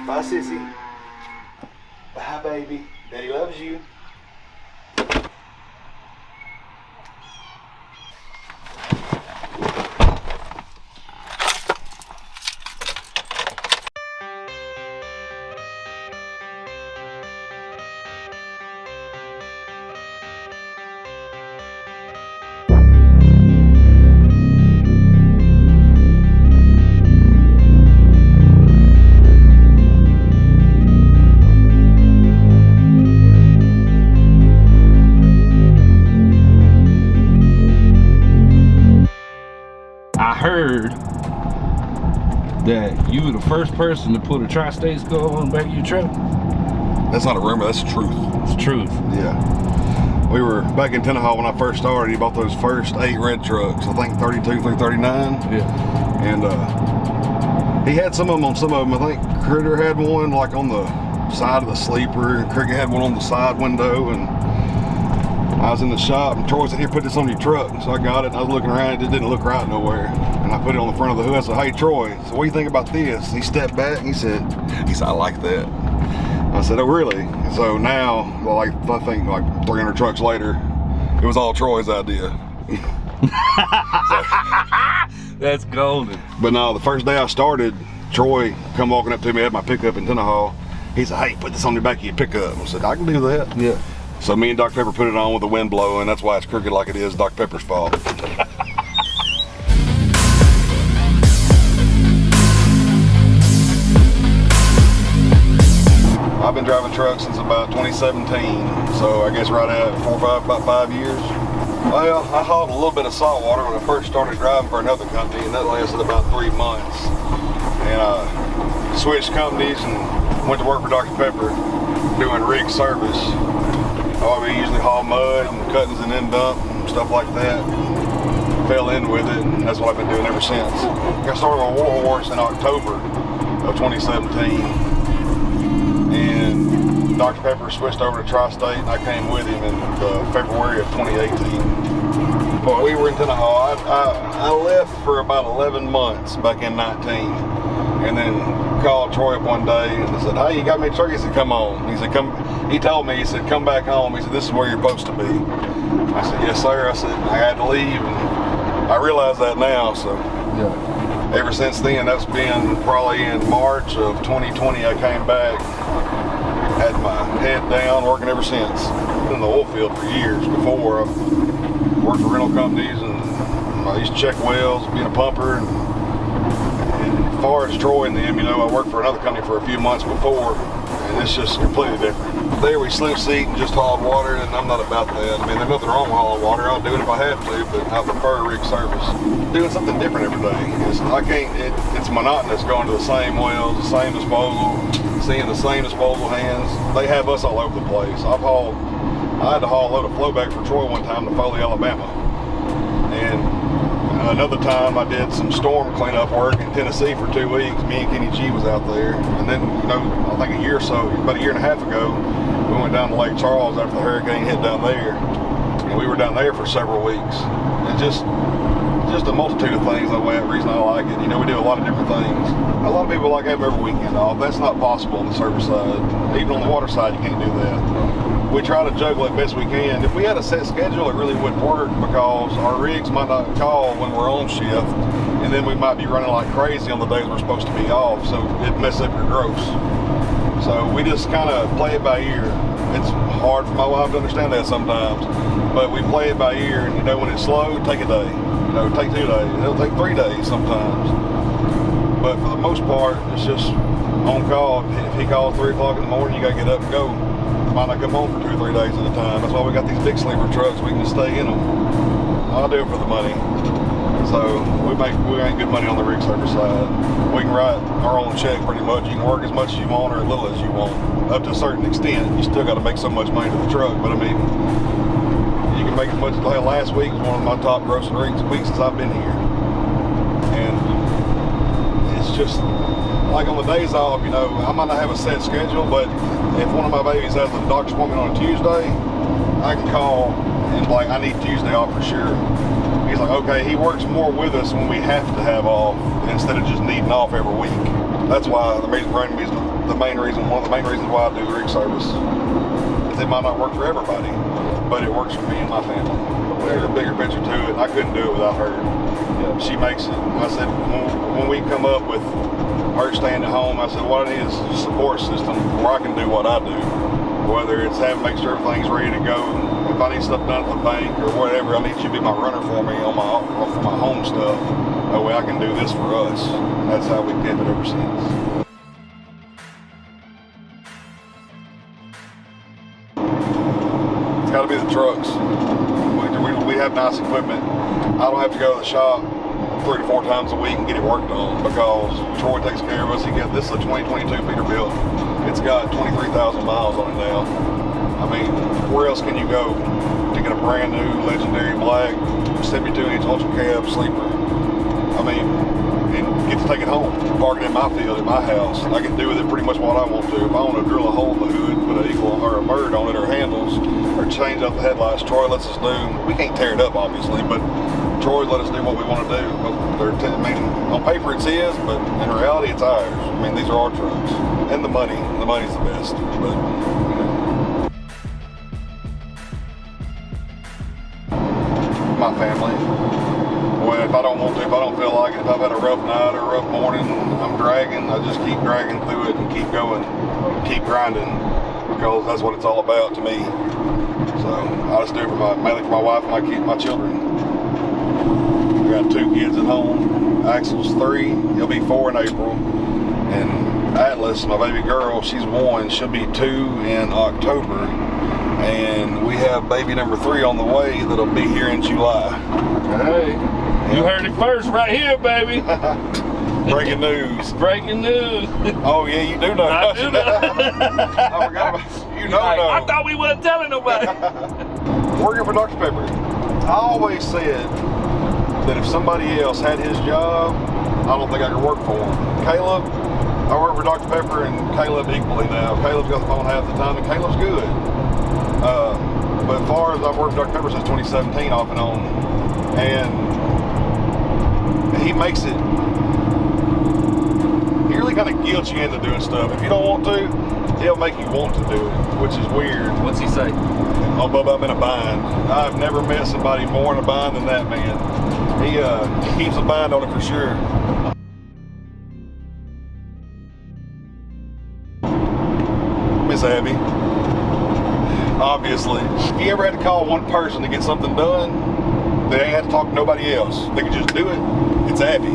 Bye, sissy. Bye, baby. Daddy loves you. I heard that you were the first person to put a TriState skull on the back of your truck. That's not a rumor, that's the truth. It's truth. Yeah. We were back in Tennessee when I first started. He bought those first 8 red trucks, I think 32 through 39. Yeah. And he had some of them on some of them. I think Critter had one like on the side of the sleeper, and Cricket had one on the side window, and I was in the shop and Troy said, "Here, put this on your truck." So I got it and I was looking around, it didn't look right nowhere. And I put it on the front of the hood. I said, "Hey Troy, so what do you think about this?" He stepped back and he said, "I like that." I said, "Oh really?" So now, like I think like 300 trucks later, it was all Troy's idea. That's golden. But no, the first day I started, Troy come walking up to me, I had my pickup in Tennessee. He said, "Hey, put this on the back of your pickup." I said, "I can do that." Yeah. So me and Dr. Pepper put it on with the wind blowing. That's why it's crooked like it is. Dr. Pepper's fault. I've been driving trucks since about 2017. So I guess right at about 5 years. Well, I hauled a little bit of salt water when I first started driving for another company, and that lasted about 3 months. And I switched companies and went to work for Dr. Pepper doing rig service. We usually haul mud and cuttings and end dump and stuff like that. Fell in with it, and that's what I've been doing ever since. I started on Warhorse in October of 2017, and Dr. Pepper switched over to TriState, and I came with him in February of 2018. But we were in Tennessee. I left for about 11 months back in 19, and then called Troy up one day and said, "Hey, you got me a truck?" He said, "Come on." He said, "Come." He told me, he said, "Come back home." He said, "This is where you're supposed to be." I said, "Yes, sir." I said, "I had to leave," and I realize that now. So Yeah. ever since then, that's been probably in March of 2020. I came back, had my head down, working ever since. Been in the oil field for years before. I've worked for rental companies, and I used to check wells, being a pumper. And as far as Troy and them, I worked for another company for a few months before, and it's just completely different. There we slip seat and just hauled water, and I'm not about that. I mean, there's nothing wrong with hauling water. I'll do it if I have to, but I prefer rig service. Doing something different every day. It's monotonous going to the same wells, the same disposal, seeing the same disposal hands. They have us all over the place. I had to haul a load of flow back for Troy one time to Foley, Alabama. And another time I did some storm cleanup work in Tennessee for 2 weeks. Me and Kenny G was out there. And then, I think about a year and a half ago, we went down to Lake Charles after the hurricane hit down there. And we were down there for several weeks. And just a multitude of things. The reason I like it. We do a lot of different things. A lot of people like having every weekend off. That's not possible on the service side. Even on the water side, you can't do that. We try to juggle it best we can. If we had a set schedule, it really wouldn't work because our rigs might not call when we're on shift, and then we might be running like crazy on the days we're supposed to be off, so it messes up your gross. So we just kind of play it by ear. It's hard for my wife to understand that sometimes, but we play it by ear, and when it's slow, take a day. Take 2 days. It'll take 3 days sometimes. But for the most part, it's just on call. If he calls 3 o'clock in the morning, you gotta get up and go. Might not come home for 2 or 3 days at a time. That's why we got these big sleeper trucks. We can just stay in them. I'll do it for the money. So we make good money on the rig service side. We can write our own check pretty much. You can work as much as you want or as little as you want. Up to a certain extent, you still got to make so much money to the truck. But I mean, you can make as much as last week was one of my top grossing weeks since I've been here. And it's just like on the days off, you know, I might not have a set schedule, but if one of my babies has a doctor's appointment on a Tuesday, I can call and like, I need Tuesday off for sure. He's like, okay, he works more with us when we have to have off instead of just needing off every week. That's why one of the main reasons why I do rig service. It might not work for everybody, but it works for me and my family. There's a bigger picture to it. I couldn't do it without her. Yeah, she makes it. I said, when we come up with her staying at home, I said, what I need is a support system where I can do what I do. Whether it's having to make sure everything's ready to go. If I need stuff done at the bank or whatever, I need you to be my runner for me on for my home stuff. That way I can do this for us. And that's how we've kept it ever since. It's got to be the trucks. We have nice equipment. I don't have to go to the shop 3 to 4 times a week and get it worked on because Troy takes care of us. This is a 2022 Peterbilt. It's got 23,000 miles on it now. I mean, where else can you go to get a brand new legendary black 72-inch ultra cab sleeper? I mean, and get to take it home, park it in my field, at my house. I can do with it pretty much what I want to. If I want to drill a hole in the hood, put an eagle or a bird on it or handles, or change up the headlights, Troy lets us do. We can't tear it up, obviously, but Troy let us do what we want to do. I mean, on paper it's his, but in reality it's ours. I mean, these are our trucks. And the money's the best. But, you know. My family. Well, if I don't want to, if I don't feel like it, if I've had a rough night or a rough morning, I'm dragging, I just keep dragging through it and keep going, keep grinding, because that's what it's all about to me. So I just do it mainly for my wife and my children. I got 2 kids at home. Axel's 3, he'll be 4 in April. And Atlas, my baby girl, she's 1, she'll be 2 in October. And we have baby number 3 on the way that'll be here in July. Hey, you heard it first right here, baby. Breaking news. Breaking news. Oh yeah, you do know. I do know. I forgot about you. Know. I thought we wasn't telling nobody. Working for Dr. Pepper. I always said that if somebody else had his job, I don't think I could work for him. Caleb, I work for Dr. Pepper and Caleb equally now. Caleb's got the phone half the time and Caleb's good. But as far as I've worked for Dr. Pepper since 2017 off and on, and he makes it, he really kind of guilts you into doing stuff. If you don't want to, he'll make you want to do it, which is weird. What's he say? Oh, Bubba, I'm in a bind. I've never met somebody more in a bind than that man. He keeps a bind on it for sure. Miss Abby. Obviously, if you ever had to call one person to get something done, they ain't had to talk to nobody else. They could just do it. It's Abby.